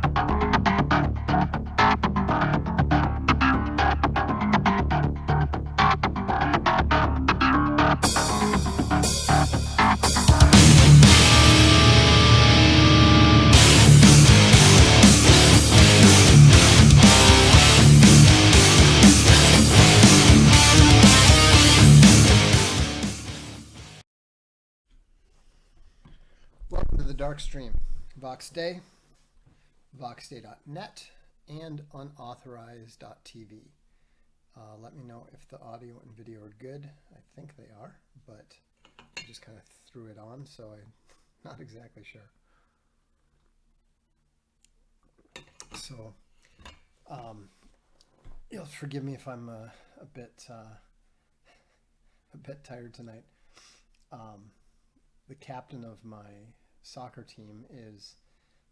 Welcome to the Darkstream, Vox Day, voxday.net, and unauthorized.tv. Let me know if the audio and video are good. I think they are, but I just kind of threw it on, so I'm not exactly sure. So, you'll forgive me if I'm a bit tired tonight. The captain of my soccer team is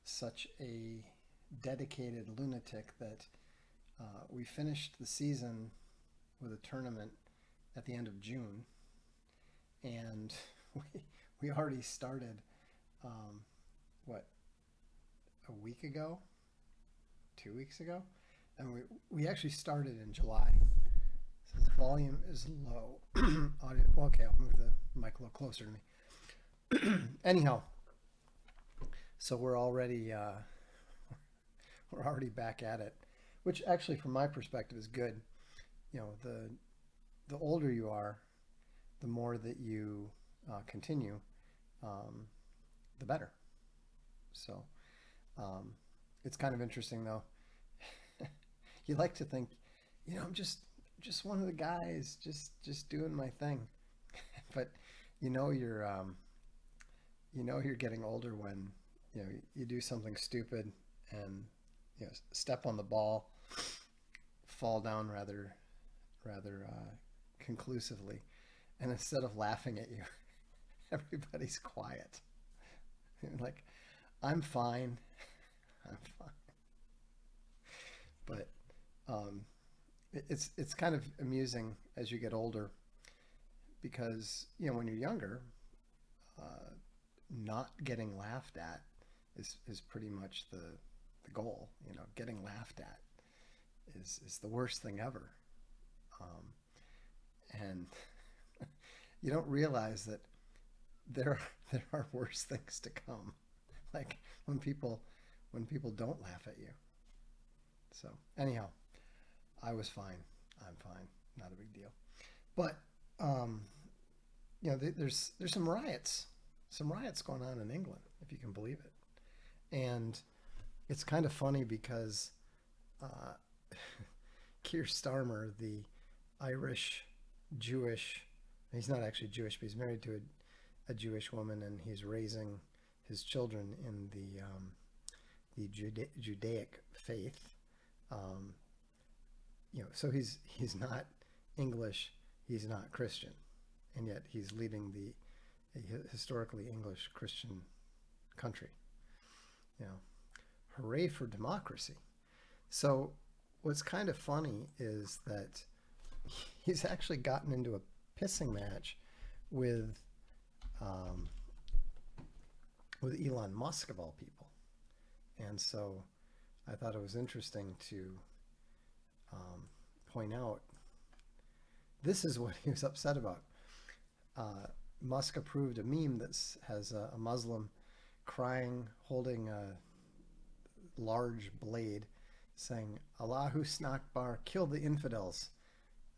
such a dedicated lunatic that we finished the season with a tournament at the end of June, and we already started a week ago, 2 weeks ago, and we actually started in July. So the volume is low. Audio, okay, I'll move the mic a little closer to me. Anyhow, so we're already back at it, which actually, from my perspective, is good. You know, the older you are, the more that you continue, the better. So it's kind of interesting, though. You like to think, you know, I'm just one of the guys, just doing my thing, but you're getting older when you do something stupid and step on the ball, fall down rather conclusively, and instead of laughing at you, everybody's quiet. Like, I'm fine. But it's kind of amusing as you get older, because when you're younger, not getting laughed at is pretty much the goal. Getting laughed at is the worst thing ever, and you don't realize that there are worse things to come, like when people don't laugh at you. So anyhow, I was fine. I'm fine. Not a big deal. But there's some riots going on in England, if you can believe it. And it's kind of funny because Keir Starmer, the Irish Jewish, he's not actually Jewish, but he's married to a Jewish woman, and he's raising his children in the Judaic faith. So he's not English, he's not Christian, and yet he's leading the historically English Christian country. Hooray for democracy. So what's kind of funny is that he's actually gotten into a pissing match with Elon Musk, of all people. And so I thought it was interesting to point out this is what he was upset about. Musk approved a meme that has a Muslim crying, holding a large blade, saying, "Allahu Snakbar, kill the infidels."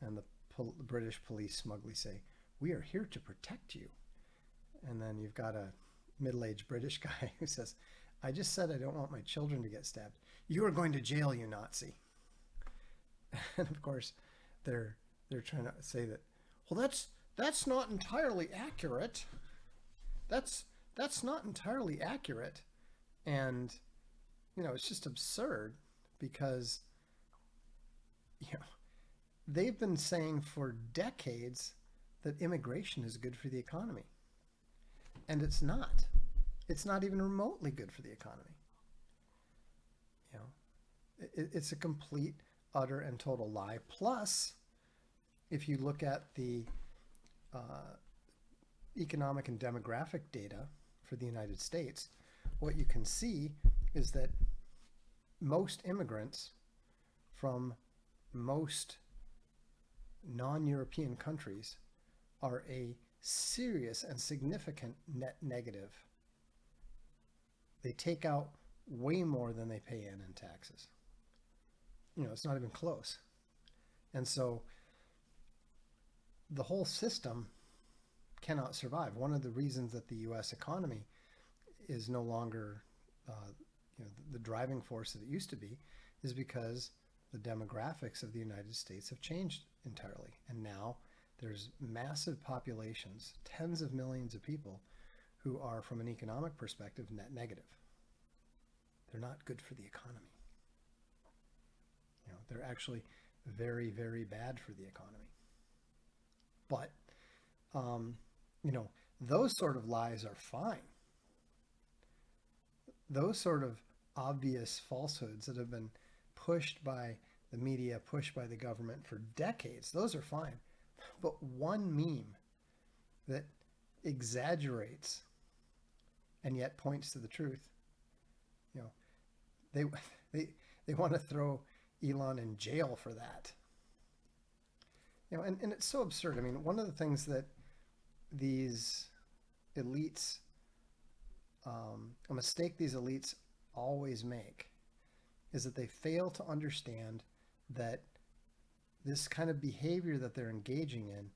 And the British police smugly say, "We are here to protect you." And then you've got a middle-aged British guy who says, "I just said I don't want my children to get stabbed. You are going to jail, you Nazi." And of course, they're trying to say that, well, that's not entirely accurate. That's not entirely accurate. And it's just absurd, because they've been saying for decades that immigration is good for the economy, and it's not. It's not even remotely good for the economy. It's a complete, utter, and total lie. Plus, if you look at the economic and demographic data for the United States, what you can see is that most immigrants from most non-European countries are a serious and significant net negative. They take out way more than they pay in taxes. It's not even close. And so the whole system cannot survive. One of the reasons that the U.S. economy is no longer the driving force that it used to be is because the demographics of the United States have changed entirely. And now there's massive populations, tens of millions of people who are, from an economic perspective, net negative. They're not good for the economy. They're actually very, very bad for the economy. But, those sort of lies are fine. Those sort of obvious falsehoods that have been pushed by the media, pushed by the government for decades, those are fine. But one meme that exaggerates and yet points to the truth, they want to throw Elon in jail for that. And it's so absurd. I mean, one of the things that these elites, a mistake these elites always make is that they fail to understand that this kind of behavior that they're engaging in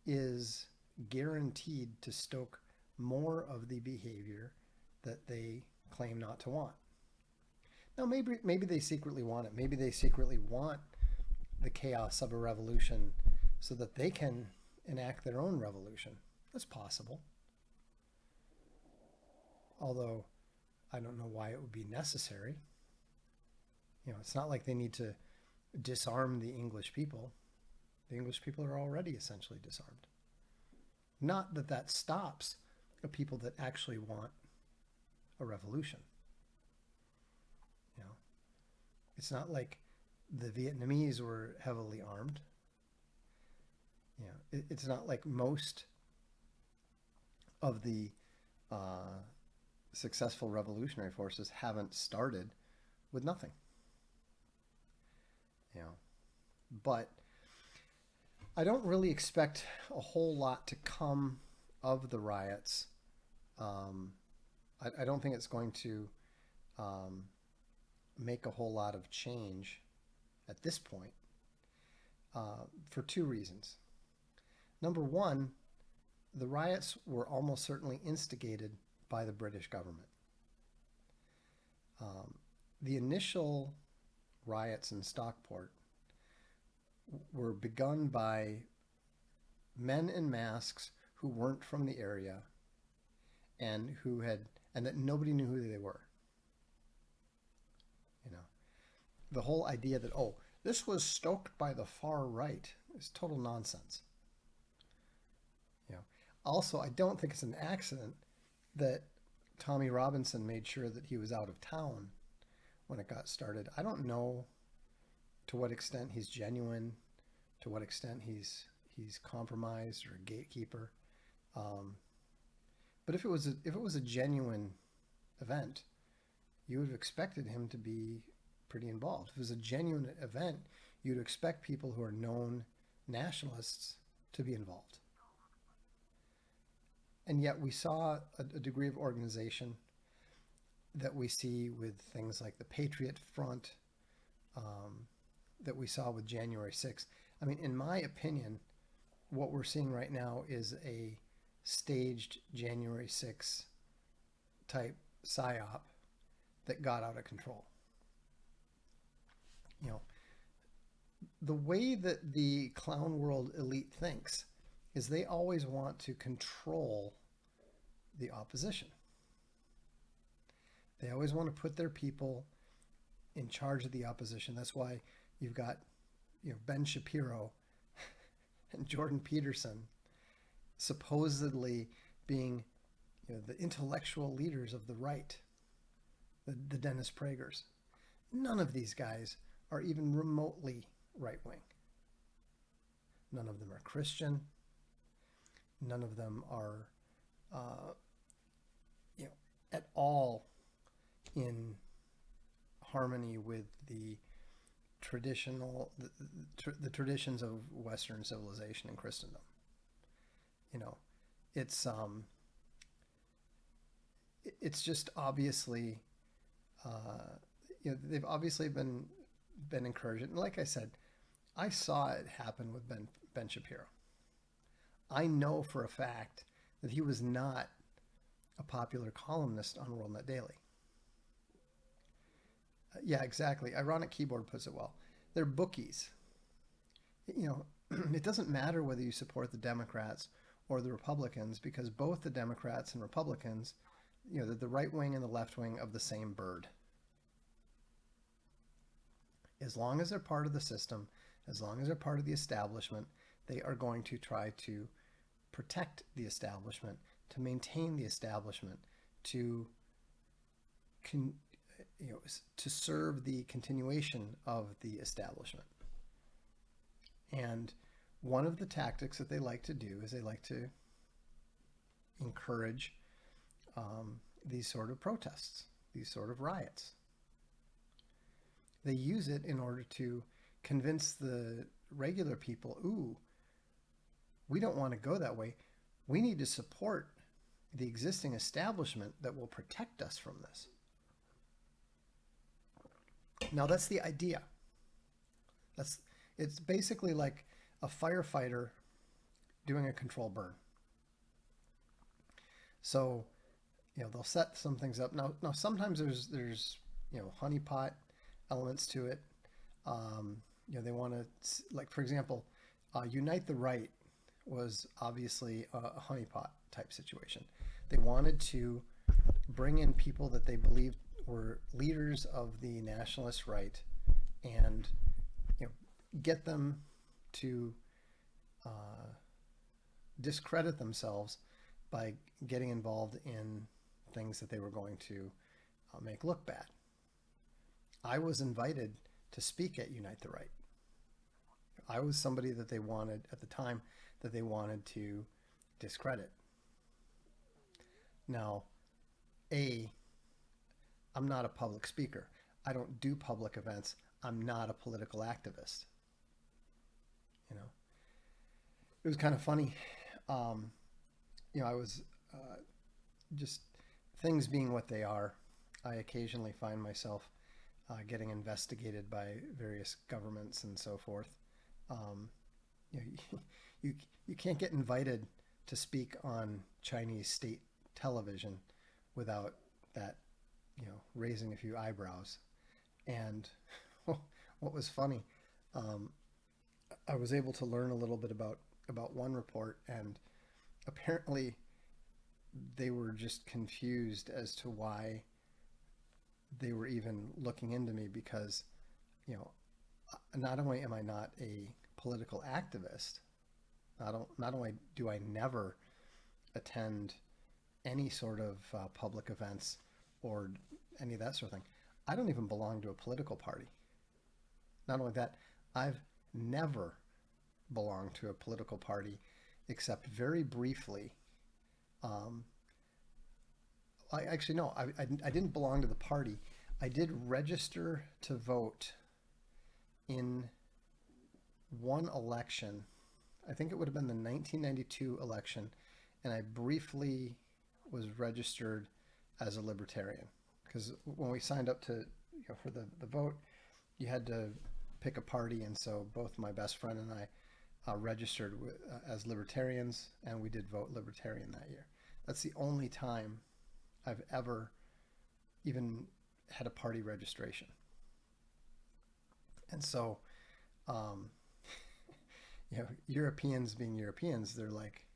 is guaranteed to stoke more of the behavior that they claim not to want. Now, maybe they secretly want it. Maybe they secretly want the chaos of a revolution so that they can enact their own revolution. That's possible. Although I don't know why it would be necessary. It's not like they need to disarm the English people. The English people are already essentially disarmed. Not that that stops the people that actually want a revolution. It's not like the Vietnamese were heavily armed. It's not like most of the successful revolutionary forces haven't started with nothing. But I don't really expect a whole lot to come of the riots. I don't think it's going to make a whole lot of change at this point for two reasons. Number one, the riots were almost certainly instigated by the British government. The initial riots in Stockport were begun by men in masks who weren't from the area and that nobody knew who they were. The whole idea that, this was stoked by the far right is total nonsense. Also, I don't think it's an accident that Tommy Robinson made sure that he was out of town when it got started. I don't know to what extent he's genuine, to what extent he's compromised or a gatekeeper. But if it was a genuine event, you would have expected him to be pretty involved. If it was a genuine event, you'd expect people who are known nationalists to be involved. And yet we saw a degree of organization that we see with things like the Patriot Front, that we saw with January 6th. I mean, in my opinion, what we're seeing right now is a staged January 6th type psyop that got out of control. The way that the clown world elite thinks is they always want to control the opposition. They always want to put their people in charge of the opposition. That's why you've got Ben Shapiro and Jordan Peterson supposedly being the intellectual leaders of the right, the Dennis Pragers. None of these guys are even remotely right-wing. None of them are Christian. None of them are, at all in harmony with the the traditions of Western civilization and Christendom. You know, it's it's just obviously, they've obviously been encouraged. And like I said, I saw it happen with Ben Shapiro. I know for a fact that he was not a popular columnist on WorldNet Daily. Yeah, exactly. Ironic Keyboard puts it well. They're bookies. It doesn't matter whether you support the Democrats or the Republicans, because both the Democrats and Republicans, they're the right wing and the left wing of the same bird. As long as they're part of the system, as long as they're part of the establishment, they are going to try to protect the establishment, to maintain the establishment, to serve the continuation of the establishment. And one of the tactics that they like to do is they like to encourage these sort of protests, these sort of riots. They use it in order to convince the regular people, ooh, we don't want to go that way. We need to support the existing establishment that will protect us from this. Now, that's the idea. It's basically like a firefighter doing a control burn. So, they'll set some things up. Now sometimes there's honeypot elements to it. They want to, like, for example, Unite the Right was obviously a honeypot type situation. They wanted to bring in people that they believed were leaders of the nationalist right and get them to discredit themselves by getting involved in things that they were going to make look bad. I was invited to speak at Unite the Right. I was somebody that they wanted at the time that they wanted to discredit. Now, I'm not a public speaker. I don't do public events. I'm not a political activist. It was kind of funny. I was just, things being what they are, I occasionally find myself getting investigated by various governments and so forth. You can't get invited to speak on Chinese state television without that, raising a few eyebrows. And what was funny, I was able to learn a little bit about one report, and apparently they were just confused as to why they were even looking into me, because, not only am I not a political activist, not only do I never attend any sort of public events or any of that sort of thing, I don't even belong to a political party. Not only that, I've never belonged to a political party except very briefly. I didn't belong to the party. I did register to vote in one election. I think it would have been the 1992 election, and I briefly was registered as a libertarian, because when we signed up to for the vote, you had to pick a party, and so both my best friend and I registered as libertarians, and we did vote libertarian that year. That's the only time I've ever even had a party registration. And so, Europeans being Europeans, they're like,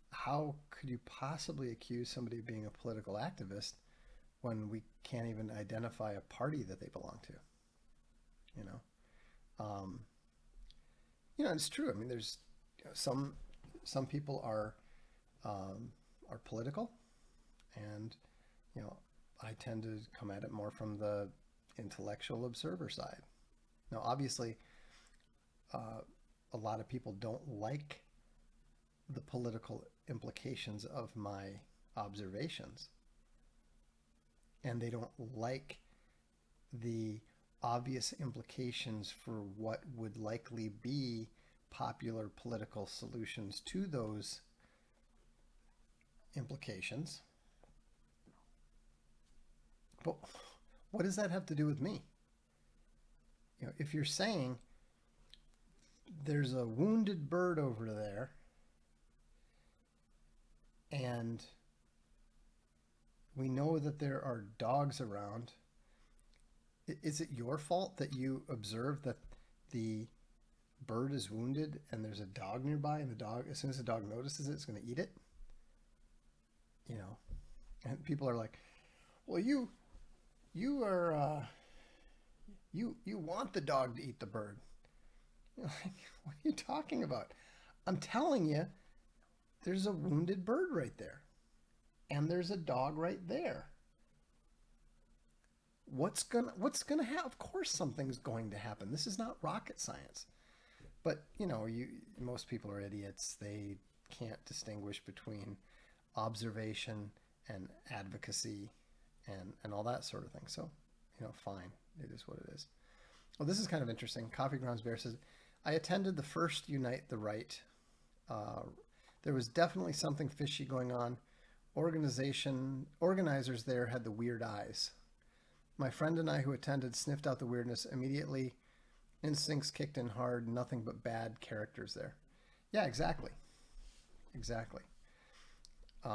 how could you possibly accuse somebody of being a political activist when we can't even identify a party that they belong to? It's true. I mean, there's some people are political, and I tend to come at it more from the intellectual observer side. Now, obviously, a lot of people don't like the political implications of my observations, and they don't like the obvious implications for what would likely be popular political solutions to those implications. But what does that have to do with me? If you're saying there's a wounded bird over there and we know that there are dogs around, is it your fault that you observe that the bird is wounded and there's a dog nearby, and the dog, as soon as the dog notices it, it's going to eat it? And people are like, well, you want the dog to eat the bird. Like, what are you talking about? I'm telling you, there's a wounded bird right there, and there's a dog right there. What's gonna happen? Of course, something's going to happen. This is not rocket science. But most people are idiots. They can't distinguish between observation and advocacy and all that sort of thing. So, fine. It is what it is. Well, this is kind of interesting. Coffee Grounds Bear says, I attended the first Unite the Right. There was definitely something fishy going on. Organizers there had the weird eyes. My friend and I who attended sniffed out the weirdness immediately. Instincts kicked in hard. Nothing but bad characters there. Yeah, exactly. No,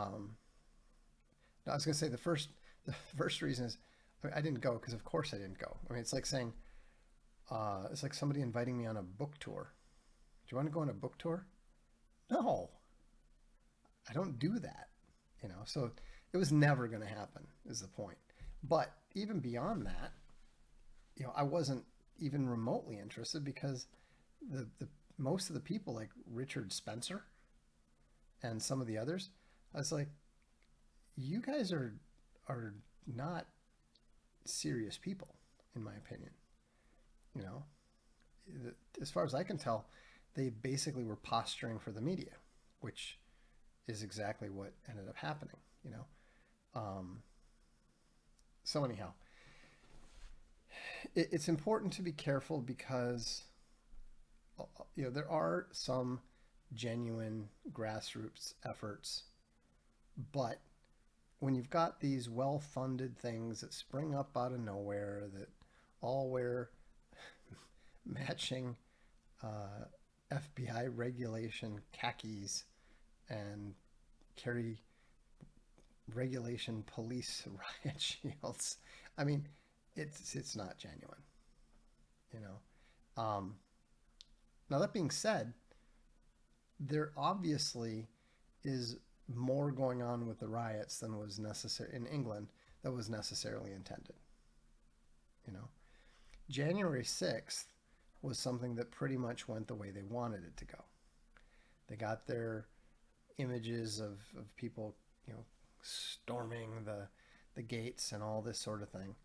I was going to say the first reason is I didn't go because of course I didn't go. I mean, it's like saying, it's like somebody inviting me on a book tour. Do you want to go on a book tour? No, I don't do that. So it was never going to happen is the point. But even beyond that, I wasn't even remotely interested because the most of the people, like Richard Spencer and some of the others, I was like, you guys are not serious people, in my opinion. As far as I can tell, they basically were posturing for the media, which is exactly what ended up happening. So anyhow, it's important to be careful because there are some genuine grassroots efforts, but when you've got these well-funded things that spring up out of nowhere that all wear matching FBI regulation khakis and carry regulation police riot shields, I mean, it's not genuine. Now that being said, there obviously is more going on with the riots than was necessary in England that was necessarily intended. January 6th was something that pretty much went the way they wanted it to go. They got their images of people, storming the gates and all this sort of thing.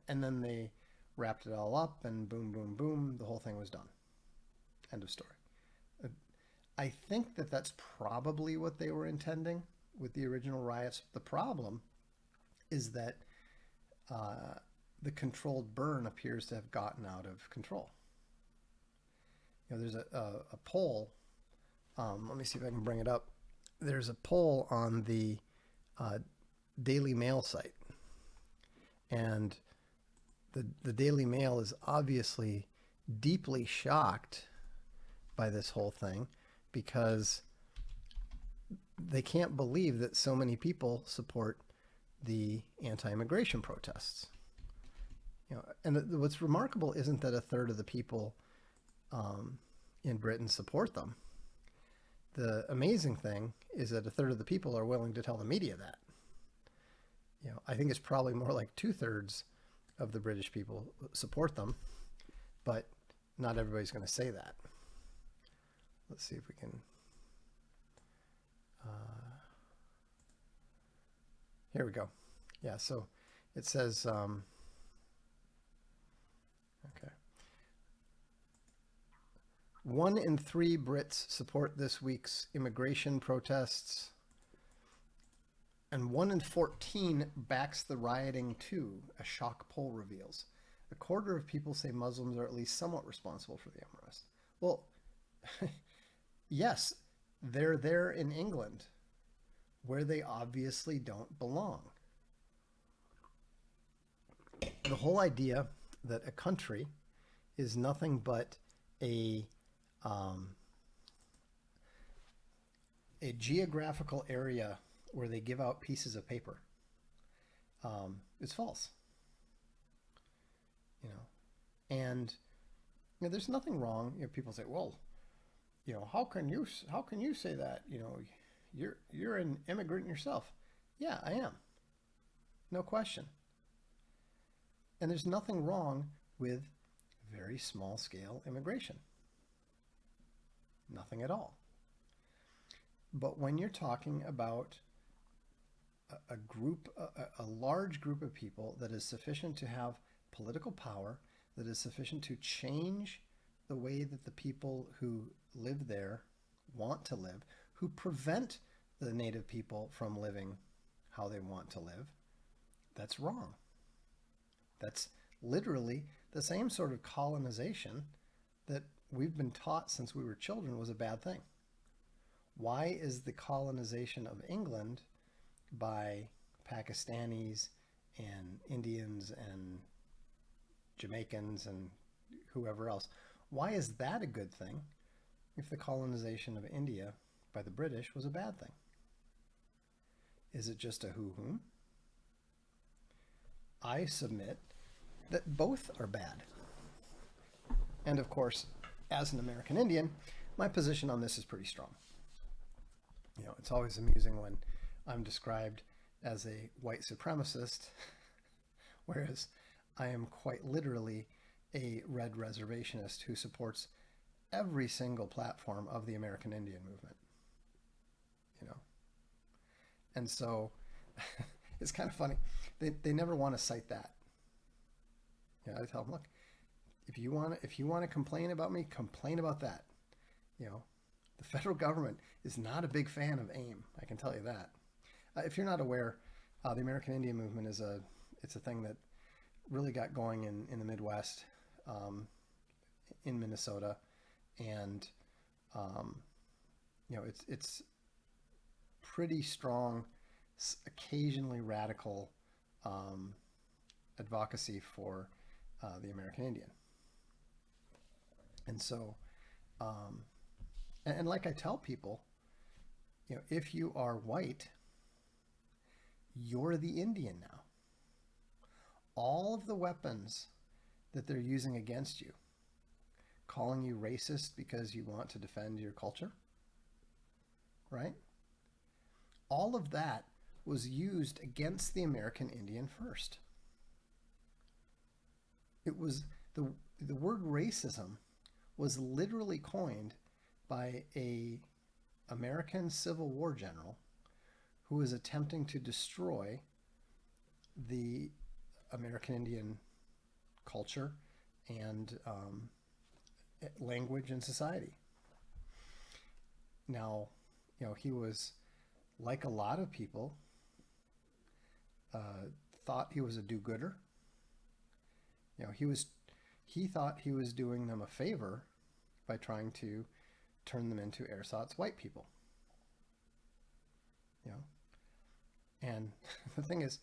And then they wrapped it all up and boom, boom, boom, the whole thing was done. End of story. I think that that's probably what they were intending with the original riots. The problem is that the controlled burn appears to have gotten out of control. There's a poll. Let me see if I can bring it up. There's a poll on the Daily Mail site. And the Daily Mail is obviously deeply shocked by this whole thing because they can't believe that so many people support the anti-immigration protests. And what's remarkable isn't that a third of the people in Britain support them. The amazing thing is that a third of the people are willing to tell the media that. I think it's probably more like 2/3 of the British people support them, but not everybody's going to say that. Let's see if we can. Here we go. Yeah, so it says, okay. 1 in 3 Brits support this week's immigration protests. And 1 in 14 backs the rioting too, a shock poll reveals. A quarter of people say Muslims are at least somewhat responsible for the unrest. Well, yes, they're there in England, where they obviously don't belong. The whole idea that a country is nothing but a um, a geographical area where they give out pieces of paper is false. You know, and there's nothing wrong. People say, well, how can you say that? You're an immigrant yourself. Yeah, I am. No question. And there's nothing wrong with very small scale immigration. Nothing at all. But when you're talking about a group, a large group of people that is sufficient to have political power, that is sufficient to change the way that the people who live there want to live, who prevent the native people from living how they want to live, that's wrong. That's literally the same sort of colonization that we've been taught since we were children was a bad thing. Why is the colonization of England by Pakistanis and Indians and Jamaicans and whoever else, why is that a good thing if the colonization of India by the British was a bad thing? Is it just a hoo-hoo? I submit that both are bad. And of course, as an American Indian, my position on this is pretty strong. It's always amusing when I'm described as a white supremacist, whereas I am quite literally a red reservationist who supports every single platform of the American Indian movement. And so it's kind of funny. They never want to cite that. I tell them, look, if you want to complain about me, complain about that. The federal government is not a big fan of AIM. I can tell you that. If you're not aware, the American Indian movement it's a thing that really got going in the Midwest, in Minnesota, and it's pretty strong, occasionally radical advocacy for the American Indian. And so, and like I tell people, if you are white, you're the Indian now. All of the weapons that they're using against you, calling you racist because you want to defend your culture, right? All of that was used against the American Indian first. It was the word racism was literally coined by a American Civil War general who was attempting to destroy the American Indian culture and language and society. Now, he was, like a lot of people, thought he was a do-gooder. He thought he was doing them a favor by trying to turn them into ersatz white people. And the thing is,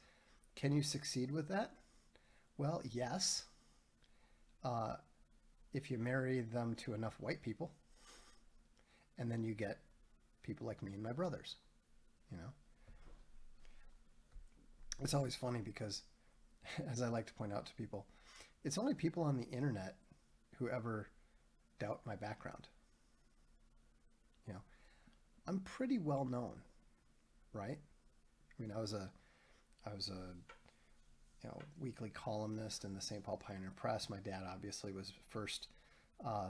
can you succeed with that? Well, yes. If you marry them to enough white people, and then you get people like me and my brothers, It's always funny because, as I like to point out to people, it's only people on the internet who ever doubt my background. I'm pretty well known, right? I was a weekly columnist in the St. Paul Pioneer Press. My dad obviously was first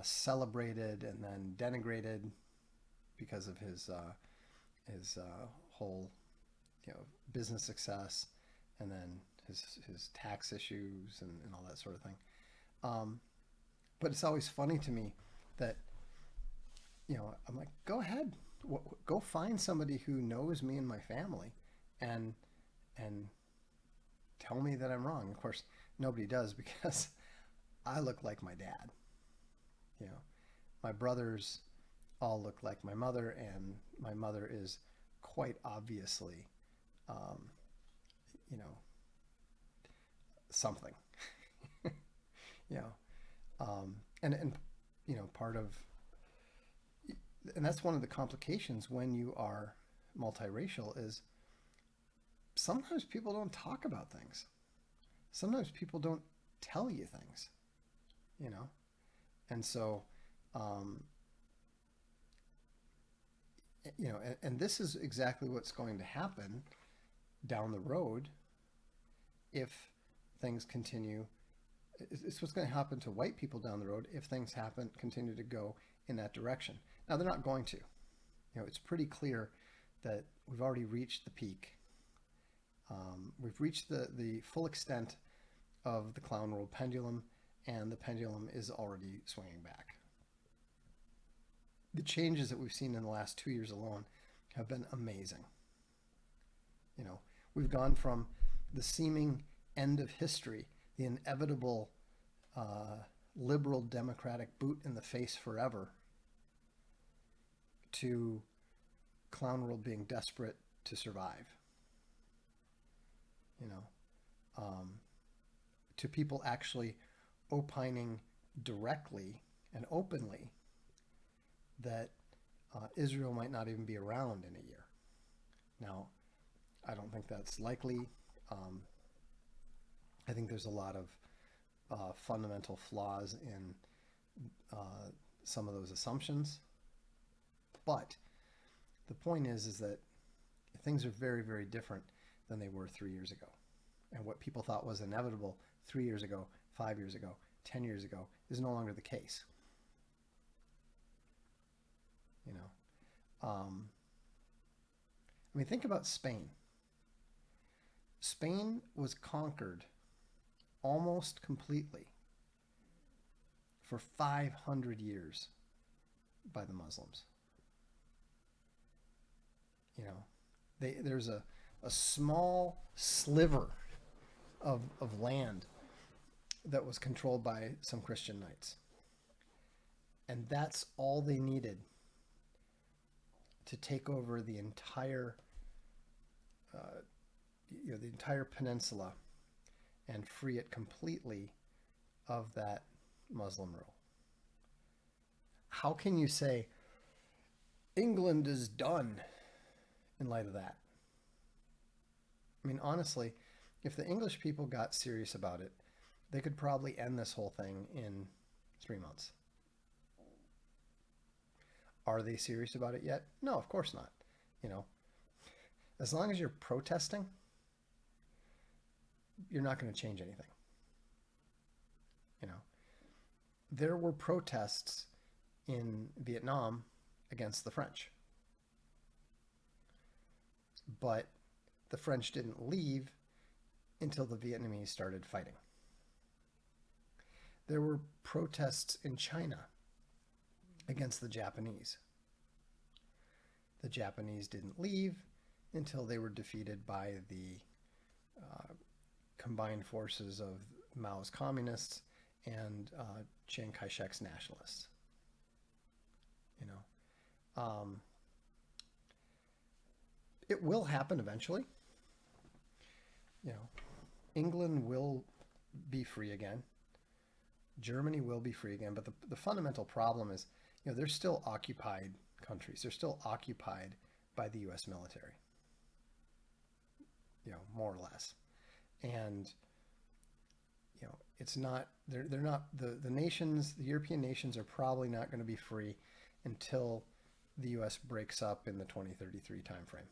celebrated and then denigrated because of his whole business success, and then his tax issues and all that sort of thing. But it's always funny to me that I'm like, go ahead, go find somebody who knows me and my family and and tell me that I'm wrong. Of course, nobody does because I look like my dad. You know, my brothers all look like my mother, and my mother is quite obviously, um, you know, something. you know, and you know, part of, and that's one of the complications when you are multiracial is sometimes people don't talk about things. Sometimes people don't tell you things, you know, and so, um, you know, and this is exactly what's going to happen down the road if things continue. It's what's going to happen to white people down the road if things continue to go in that direction. Now they're not going to. You know, it's pretty clear that we've already reached the peak. We've reached the full extent of the clown world pendulum, and the pendulum is already swinging back. The changes that we've seen in the last 2 years alone have been amazing. You know, we've gone from the seeming end of history, the inevitable liberal democratic boot in the face forever, to clown world being desperate to survive. You know, to people actually opining directly and openly that Israel might not even be around in a year. Now, I don't think that's likely. I think there's a lot of fundamental flaws in some of those assumptions. But the point is that things are very, very different than they were 3 years ago. And what people thought was inevitable 3 years ago, 5 years ago, 10 years ago is no longer the case. You know, I mean, think about Spain. Spain was conquered almost completely for 500 years by the Muslims. You know, there's a small sliver of land that was controlled by some Christian knights. And that's all they needed to take over the entire, the entire peninsula and free it completely of that Muslim rule. How can you say England is done in light of that? I mean, honestly, if the English people got serious about it, they could probably end this whole thing in 3 months. Are they serious about it yet? No, of course not. You know, as long as you're protesting, you're not going to change anything. You know, there were protests in Vietnam against the French, but the French didn't leave until the Vietnamese started fighting. There were protests in China against the Japanese. The Japanese didn't leave until they were defeated by the combined forces of Mao's communists and Chiang Kai-shek's nationalists. You know, it will happen eventually. You know, England will be free again. Germany will be free again. But the fundamental problem is, you know, they're still occupied countries. They're still occupied by the U.S. military, you know, more or less. And, you know, it's not, they're not, the nations, the European nations are probably not going to be free until the U.S. breaks up in the 2033 timeframe.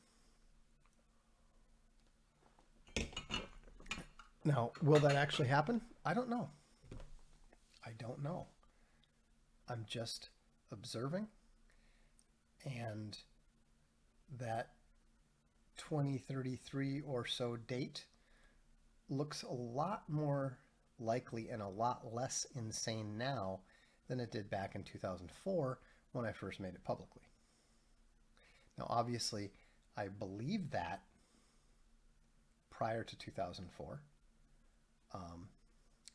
Now, will that actually happen? I don't know. I don't know. I'm just observing, and that 2033 or so date looks a lot more likely and a lot less insane now than it did back in 2004 when I first made it publicly. Now, obviously, I believe that prior to 2004.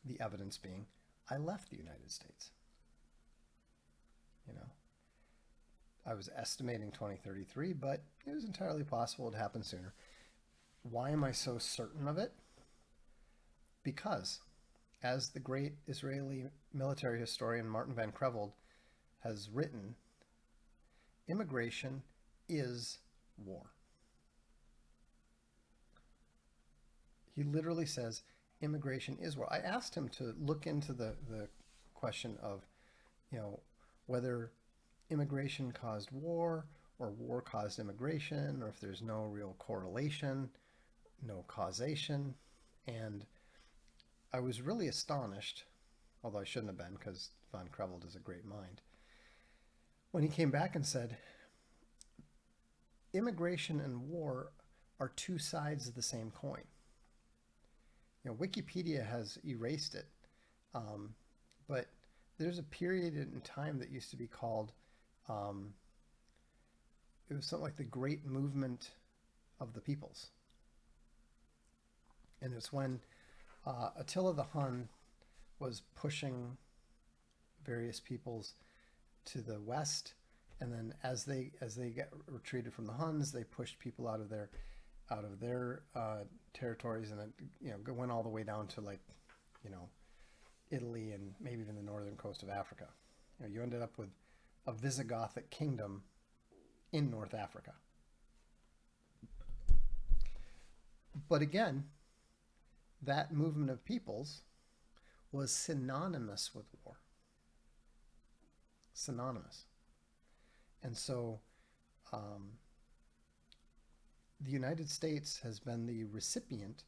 The evidence being, I left the United States. You know, I was estimating 2033, but it was entirely possible it happened sooner. Why am I so certain of it? Because, as the great Israeli military historian Martin van Creveld has written, immigration is war. He literally says immigration is war. I asked him to look into the question of, whether immigration caused war or war caused immigration, or if there's no real correlation, no causation. And I was really astonished, although I shouldn't have been because Van Creveld is a great mind, when he came back and said, immigration and war are two sides of the same coin. Wikipedia has erased it, but there's a period in time that used to be called, it was something like the Great Movement of the Peoples. And it's when Attila the Hun was pushing various peoples to the west, and then as they got retreated from the Huns, they pushed people out of their territories, and it went all the way down to Italy and maybe even the northern coast of Africa. You ended up with a Visigothic kingdom in North Africa. But again, that movement of peoples was synonymous with war. Synonymous. And so the United States has been the recipient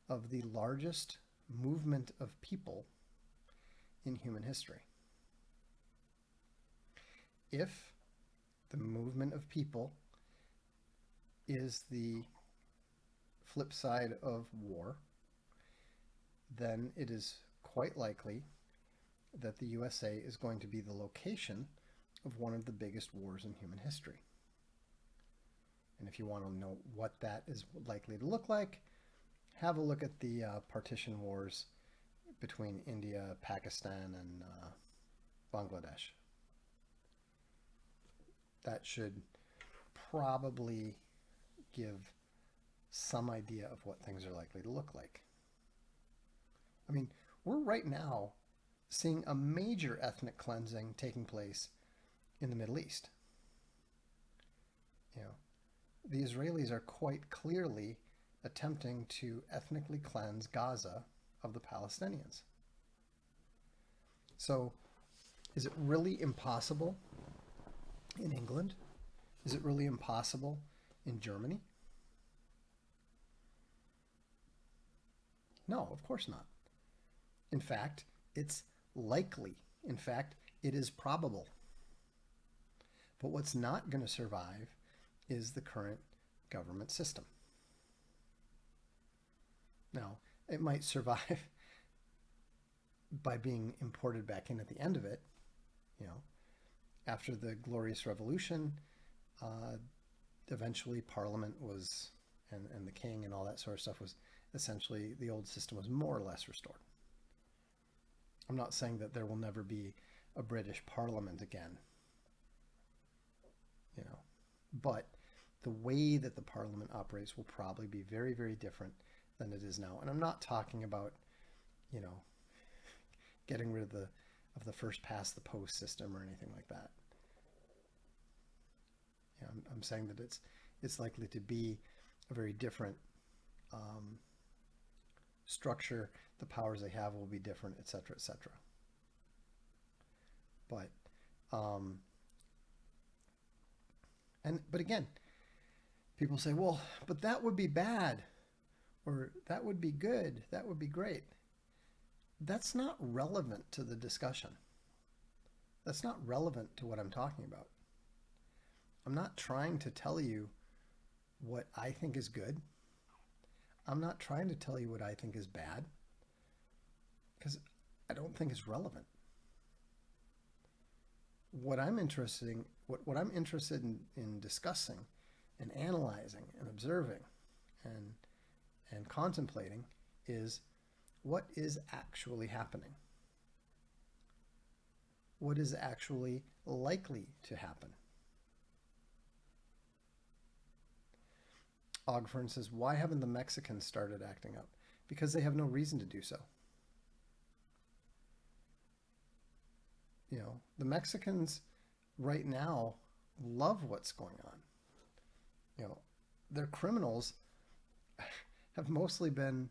of the largest movement of people in human history. If the movement of people is the flip side of war, then it is quite likely that the USA is going to be the location of one of the biggest wars in human history. And if you want to know what that is likely to look like, have a look at the partition wars between India, Pakistan, and Bangladesh. That should probably give some idea of what things are likely to look like. I mean, we're right now seeing a major ethnic cleansing taking place in the Middle East. The Israelis are quite clearly attempting to ethnically cleanse Gaza of the Palestinians. So, is it really impossible in England? Is it really impossible in Germany? No, of course not. In fact, it's likely. In fact, it is probable. But what's not going to survive is the current government system. Now, it might survive by being imported back in at the end of it. After the Glorious Revolution, eventually Parliament was, and the king and all that sort of stuff was, essentially the old system was more or less restored. I'm not saying that there will never be a British Parliament again, but the way that the Parliament operates will probably be very, very different than it is now. And I'm not talking about, getting rid of the first past the post system or anything like that. I'm saying that it's likely to be a very different structure. The powers they have will be different, et cetera, et cetera. But but again, people say, well, but that would be bad, or that would be good, that would be great. That's not relevant to the discussion. That's not relevant to what I'm talking about. I'm not trying to tell you what I think is good. I'm not trying to tell you what I think is bad, because I don't think it's relevant. What I'm interested in discussing and analyzing and observing and and contemplating is, what is actually happening? What is actually likely to happen? Ogfern says, why haven't the Mexicans started acting up? Because they have no reason to do so. You know, the Mexicans right now love what's going on. You know, their criminals have mostly been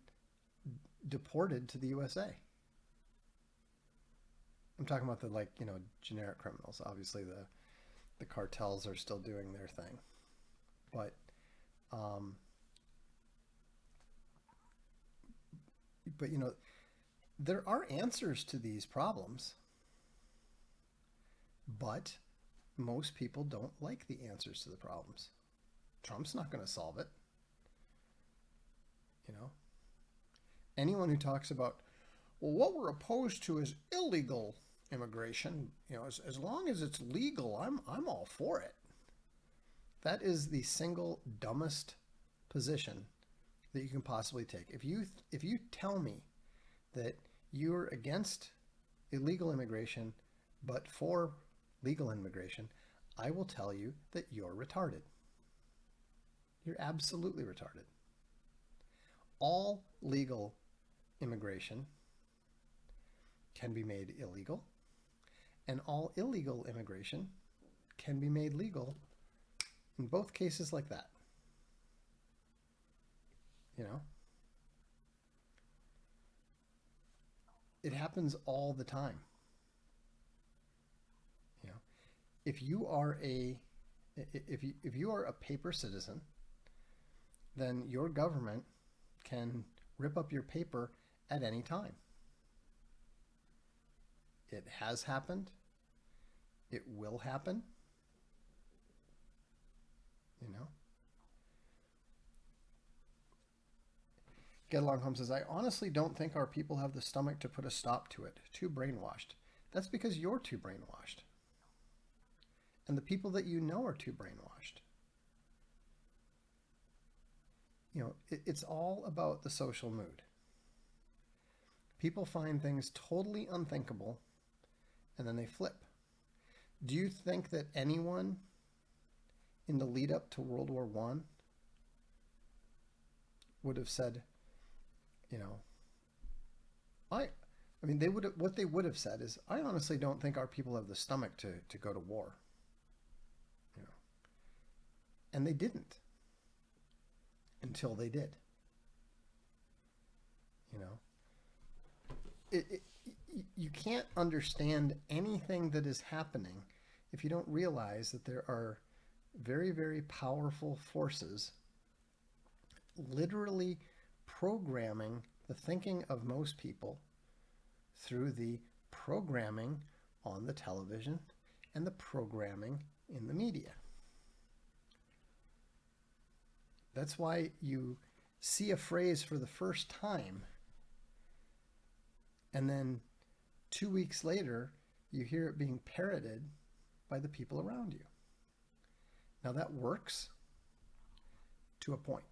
deported to the USA. I'm talking about the, like, you know, generic criminals. Obviously the cartels are still doing their thing. But you know, there are answers to these problems, but most people don't like the answers to the problems. Trump's not going to solve it. You know, anyone who talks about, well, what we're opposed to is illegal immigration. You know, as long as it's legal, I'm all for it. That is the single dumbest position that you can possibly take. If you tell me that you're against illegal immigration but for legal immigration, I will tell you that you're retarded. You're absolutely retarded. All legal immigration can be made illegal, and all illegal immigration can be made legal in both cases like that. You know? It happens all the time. You know, if you are a paper citizen, then your government can rip up your paper at any time. It has happened. It will happen. You know? Get Along Home says, I honestly don't think our people have the stomach to put a stop to it. Too brainwashed. That's because you're too brainwashed. And the people that you know are too brainwashed. You know, it's all about the social mood. People find things totally unthinkable and then they flip. Do you think that anyone in the lead up to World War I would have said, you know, I mean, what they would have said is, I honestly don't think our people have the stomach to go to war. You know, and they didn't until they did. You know, you can't understand anything that is happening if you don't realize that there are very, very powerful forces literally programming the thinking of most people through the programming on the television and the programming in the media. That's why you see a phrase for the first time, and then 2 weeks later, you hear it being parroted by the people around you. Now that works to a point.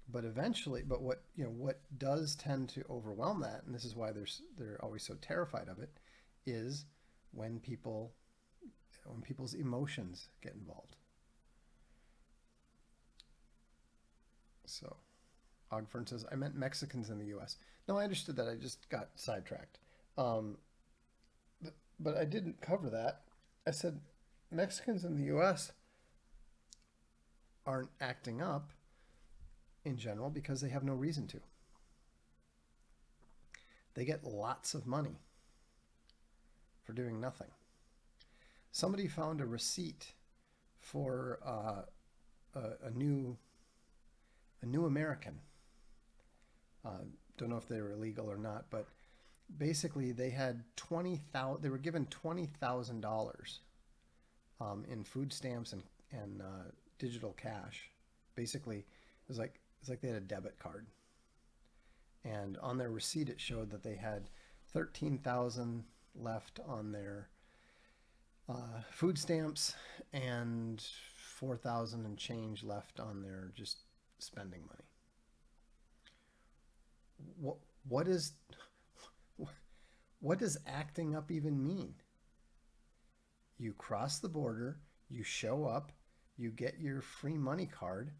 But eventually, what does tend to overwhelm that, and this is why they're always so terrified of it, is when people's emotions get involved. So, Ogfern says, I meant Mexicans in the U.S. No, I understood that. I just got sidetracked. But I didn't cover that. I said Mexicans in the U.S. aren't acting up in general because they have no reason to. They get lots of money for doing nothing. Somebody found a receipt for a new American. Don't know if they were illegal or not, but basically they had they were given $20,000 in food stamps and digital cash. Basically, it was like they had a debit card, and on their receipt it showed that they had $13,000 left on their food stamps and $4,000 and change left on their just spending money. What is what does acting up even mean? You cross the border, you show up, you get your free money card,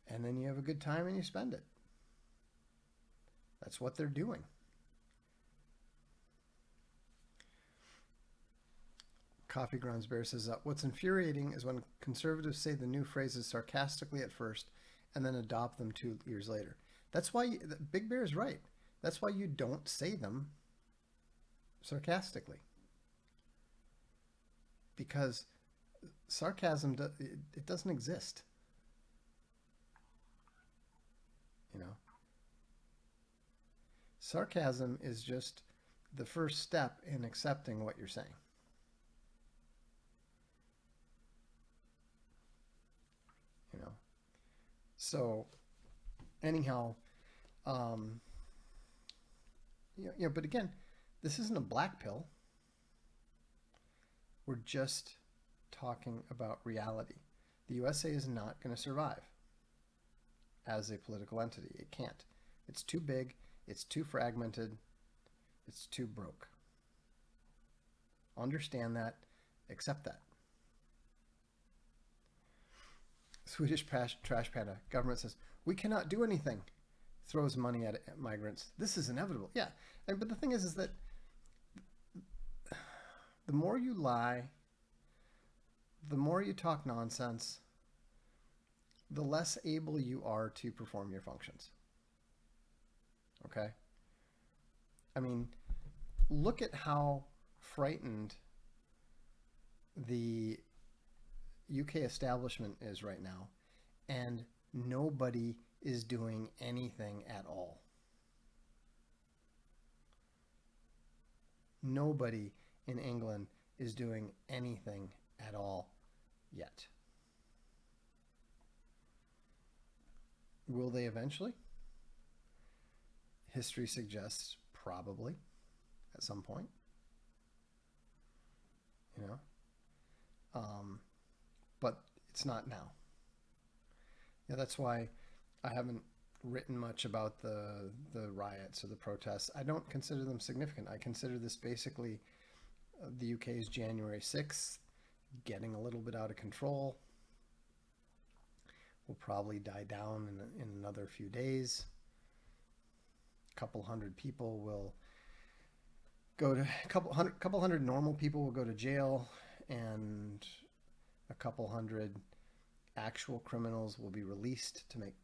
and then you have a good time and you spend it. That's what they're doing. Coffee Grounds Bear says, what's infuriating is when conservatives say the new phrases sarcastically at first and then adopt them 2 years later. That's why Big Bear is right. That's why you don't say them sarcastically. Because sarcasm, it doesn't exist. You know? Sarcasm is just the first step in accepting what you're saying. You know? So, anyhow, but again, this isn't a black pill. We're just talking about reality. The USA is not going to survive as a political entity. It can't. It's too big. It's too fragmented. It's too broke. Understand that. Accept that. Swedish Trash Panda. Government says, we cannot do anything. Throws money at migrants. This is inevitable. Yeah. But the thing is that the more you lie, the more you talk nonsense, the less able you are to perform your functions. Okay? I mean, look at how frightened the UK establishment is right now, and nobody is doing anything at all. Nobody in England is doing anything at all yet. Will they eventually? History suggests probably at some point. You know? But it's not now. Yeah, that's why I haven't written much about the riots or the protests. I don't consider them significant. I consider this basically the UK's January 6th, getting a little bit out of control. Will probably die down in another few days. A couple hundred people will go to a couple hundred normal people will go to jail, and a couple hundred actual criminals will be released to make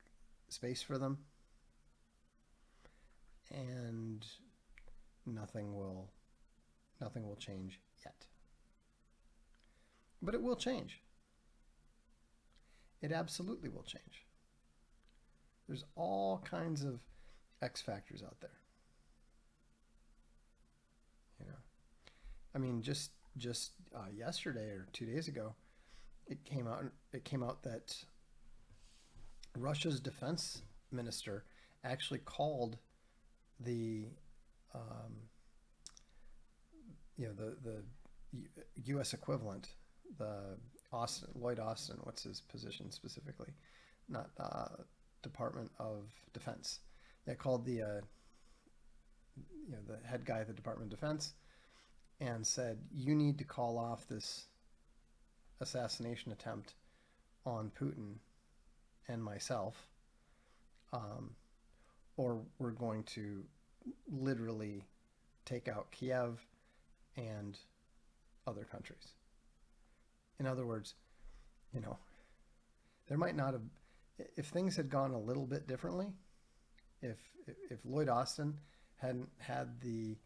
space for them, and nothing will change yet. But it will change. It absolutely will change. There's all kinds of X factors out there. You know, I mean, just yesterday or 2 days ago, it came out that Russia's defense minister actually called the the U.S. equivalent, the Lloyd Austin, what's his position specifically? Not Department of Defense. They called the head guy of the Department of Defense and said, you need to call off this assassination attempt on Putin and myself, or we're going to literally take out Kiev and other countries. In other words, there might not have, if things had gone a little bit differently, if Lloyd Austin hadn't had the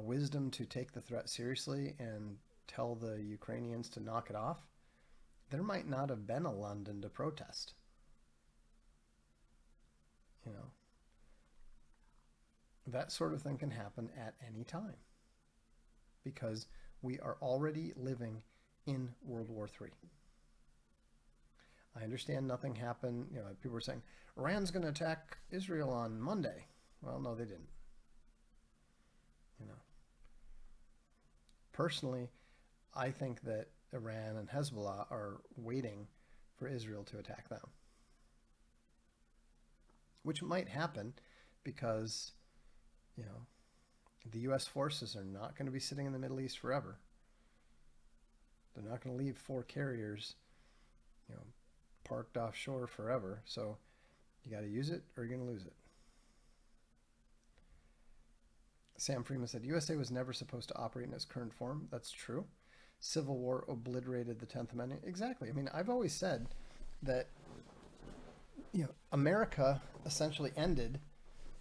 wisdom to take the threat seriously and tell the Ukrainians to knock it off, there might not have been a London to protest. That sort of thing can happen at any time because we are already living in World War III. I understand nothing happened. People were saying, Iran's going to attack Israel on Monday. Well, no, they didn't. Personally, I think that Iran and Hezbollah are waiting for Israel to attack them. which might happen because, you know, the U.S. forces are not going to be sitting in the Middle East forever. They're not going to leave 4 carriers, you know, parked offshore forever. So you got to use it or you're going to lose it. Sam Freeman said, USA was never supposed to operate in its current form. That's true. Civil War obliterated the 10th Amendment. Exactly. I mean, I've always said that, you know, America essentially ended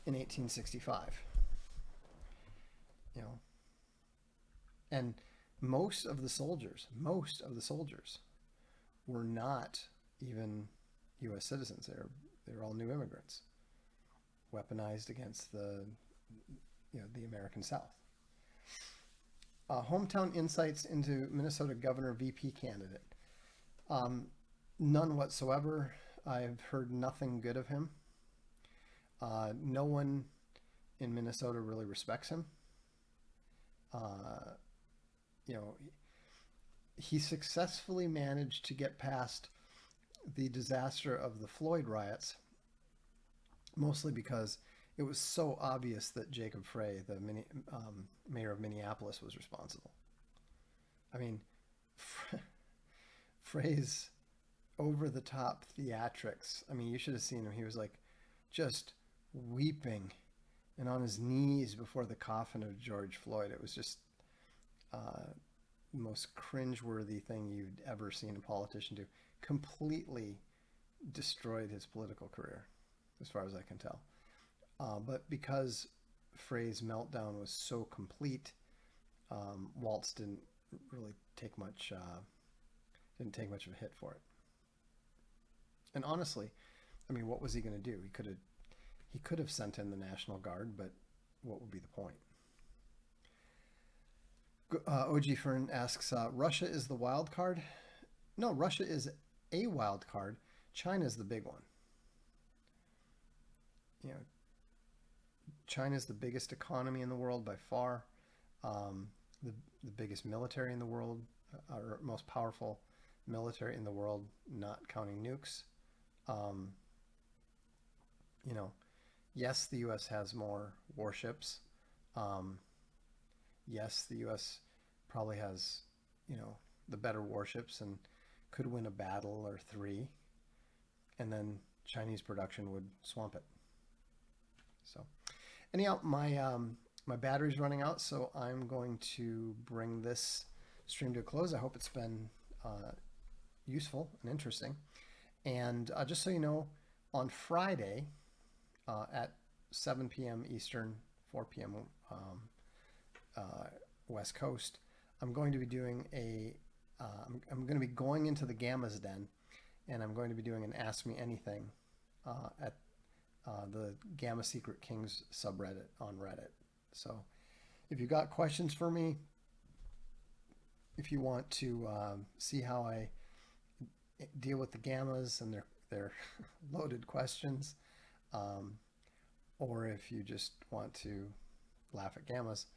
in 1865. You know, and most of the soldiers were not even U.S. citizens. They were all new immigrants, weaponized against the American South. Hometown insights into Minnesota governor VP candidate. None whatsoever. I've heard nothing good of him. No one in Minnesota really respects him. You know, he successfully managed to get past the disaster of the Floyd riots, mostly because it was so obvious that Jacob Frey, the mayor of Minneapolis, was responsible. I mean, Frey's over-the-top theatrics. I mean, you should have seen him. He was like just weeping and on his knees before the coffin of George Floyd. It was just the most cringeworthy thing you'd ever seen a politician do. Completely destroyed his political career, as far as I can tell. But because Frey's meltdown was so complete, Waltz didn't really take much of a hit for it. And honestly, I mean, what was he going to do? He could have sent in the National Guard, but what would be the point? OG Fern asks, Russia is the wild card? No, Russia is a wild card. China is the big one. You know, China is the biggest economy in the world by far, the biggest military in the world, or most powerful military in the world, not counting nukes. You know, yes, the U.S. has more warships. Yes, the U.S. probably has, you know, the better warships and could win a battle or 3, and then Chinese production would swamp it. So anyhow, my battery's running out, so I'm going to bring this stream to a close. I hope it's been useful and interesting. And just so you know, on Friday at 7 p.m. Eastern, 4 p.m. West Coast, I'm going to be doing I'm going to be going into the Gamma's Den, and I'm going to be doing an Ask Me Anything at the Gamma Secret Kings subreddit on Reddit. So if you've got questions for me, if you want to see how I deal with the Gammas and their loaded questions, or if you just want to laugh at Gammas,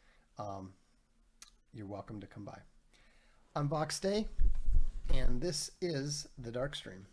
you're welcome to come by. I'm Box Day, and this is the Darkstream.